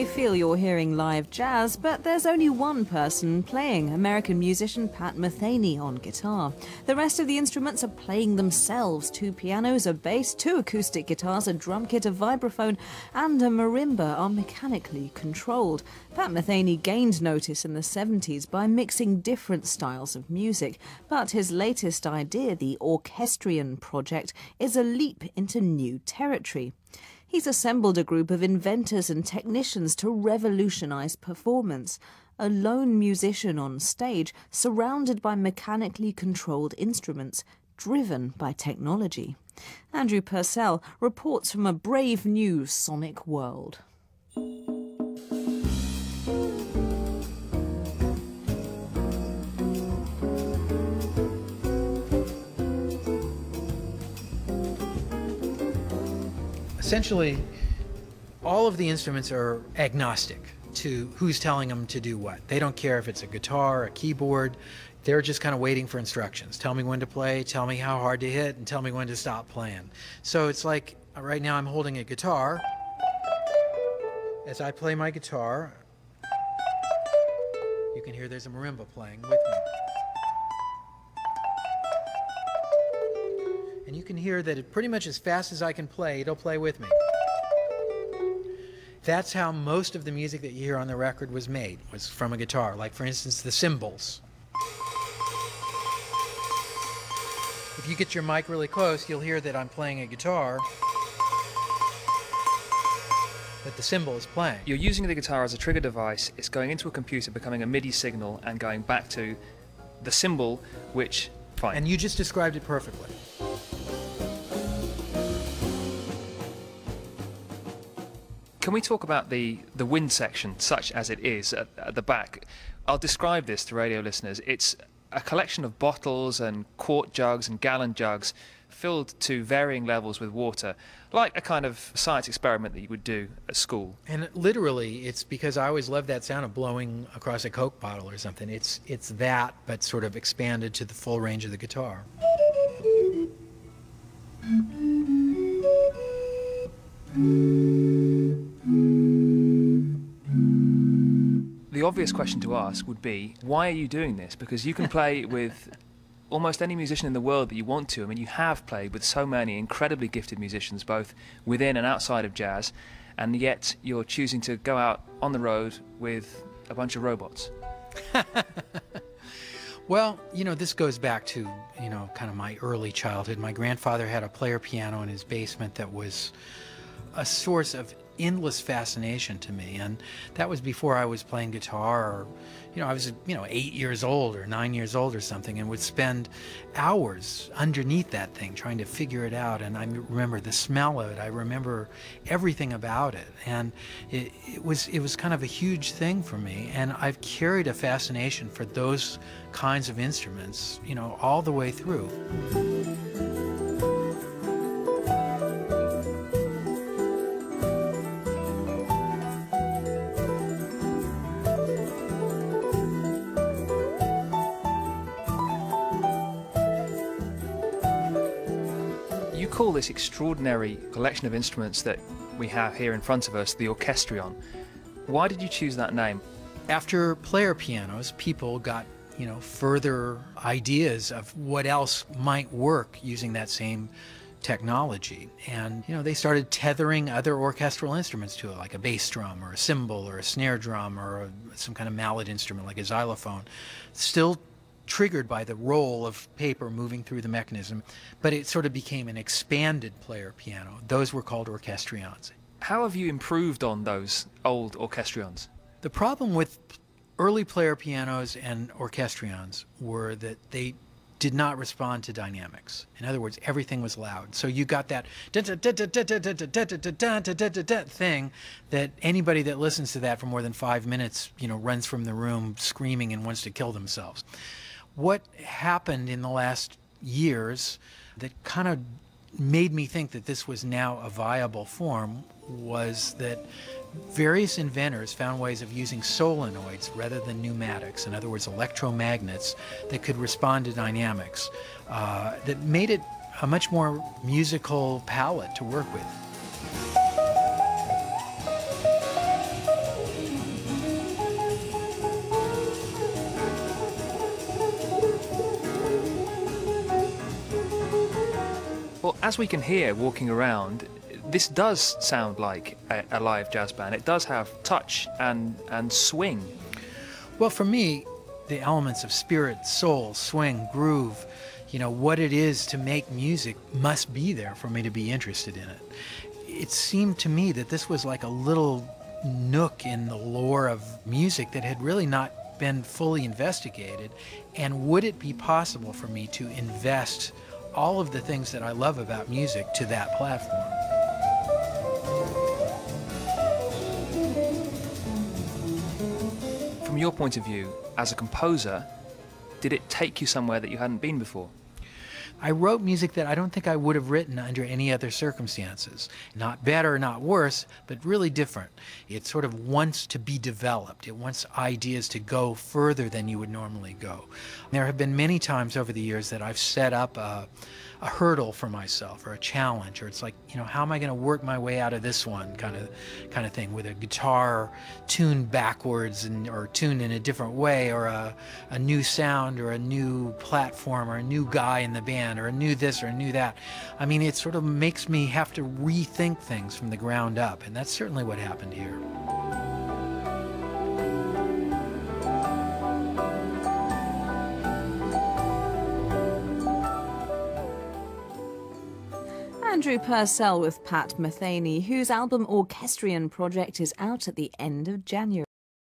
feel you're hearing live jazz, but there's only one person playing, American musician Pat Metheny on guitar. The rest of the instruments are playing themselves. 2 pianos, a bass, 2 acoustic guitars, a drum kit, a vibraphone, and a marimba are mechanically controlled. Pat Metheny gained notice in the 70s by mixing different styles of music, but his latest idea, the Orchestrion project, is a leap into new territory. He's assembled a group of inventors and technicians to revolutionize performance. A lone musician on stage, surrounded by mechanically controlled instruments, driven by technology. Andrew Purcell reports from a brave new sonic world. Essentially, all of the instruments are agnostic to who's telling them to do what. They don't care if it's a guitar, a keyboard. They're just kind of waiting for instructions. Tell me when to play, tell me how hard to hit, and tell me when to stop playing. So it's like, right now I'm holding a guitar. As I play my guitar, you can hear there's a marimba playing with me. And you can hear that pretty much as fast as I can play, it'll play with me. That's how most of the music that you hear on the record was made, was from a guitar. Like, for instance, the cymbals. If you get your mic really close, you'll hear that I'm playing a guitar, but the cymbal is playing. You're using the guitar as a trigger device. It's going into a computer, becoming a MIDI signal, and going back to the cymbal, which... Fine. And you just described it perfectly. Can we talk about the wind section, such as it is at the back? I'll describe this to radio listeners. It's a collection of bottles and quart jugs and gallon jugs filled to varying levels with water, like a kind of science experiment that you would do at school. And literally, it's because I always loved that sound of blowing across a Coke bottle or something. It's that, but sort of expanded to the full range of the guitar. The obvious question to ask would be, why are you doing this? Because you can play with almost any musician in the world that you want to. I mean, you have played with so many incredibly gifted musicians, both within and outside of jazz, and yet you're choosing to go out on the road with a bunch of robots. Well, you know, this goes back to, you know, kind of my early childhood. My grandfather had a player piano in his basement that was a source of endless fascination to me, and that was before I was playing guitar, or, you know, I was, 8 years old or 9 years old or something, and would spend hours underneath that thing trying to figure it out. And I remember the smell of it, I remember everything about it, and it was kind of a huge thing for me. And I've carried a fascination for those kinds of instruments, you know, all the way through. You call this extraordinary collection of instruments that we have here in front of us the Orchestrion. Why did you choose that name? After Player pianos, people got, further ideas of what else might work using that same technology. And, they started tethering other orchestral instruments to it, like a bass drum or a cymbal or a snare drum or some kind of mallet instrument like a xylophone. Still triggered by the roll of paper moving through the mechanism, but it sort of became an expanded player piano. Those were called Orchestrions. How have you improved on those old Orchestrions? The problem with early player pianos and Orchestrions were that they did not respond to dynamics. In other words, everything was loud. So you got that thing that anybody that listens to that for more than 5 minutes, runs from the room screaming and wants to kill themselves. What happened in the last years that kind of made me think that this was now a viable form was that various inventors found ways of using solenoids rather than pneumatics, in other words, electromagnets that could respond to dynamics, that made it a much more musical palette to work with. as we can hear walking around, this does sound like a live jazz band. It does have touch and swing. Well, for me, the elements of spirit, soul, swing, groove, you know, what it is to make music must be there for me to be interested in it. It seemed to me that this was like a little nook in the lore of music that had really not been fully investigated. And would it be possible for me to invest all of the things that I love about music to that platform? From your point of view, as a composer, did it take you somewhere that you hadn't been before? I wrote music that I don't think I would have written under any other circumstances. Not better, not worse, but really different. It sort of wants to be developed. It wants ideas to go further than you would normally go. There have been many times over the years that I've set up a hurdle for myself, or a challenge, or it's like, you know, how am I going to work my way out of this one kind of thing, with a guitar tuned backwards or tuned in a different way, or a new sound, or a new platform, or a new guy in the band, or a new this or a new that. I mean, it sort of makes me have to rethink things from the ground up, and that's certainly what happened here. Andrew Purcell with Pat Metheny, whose album Orchestrion project is out at the end of January.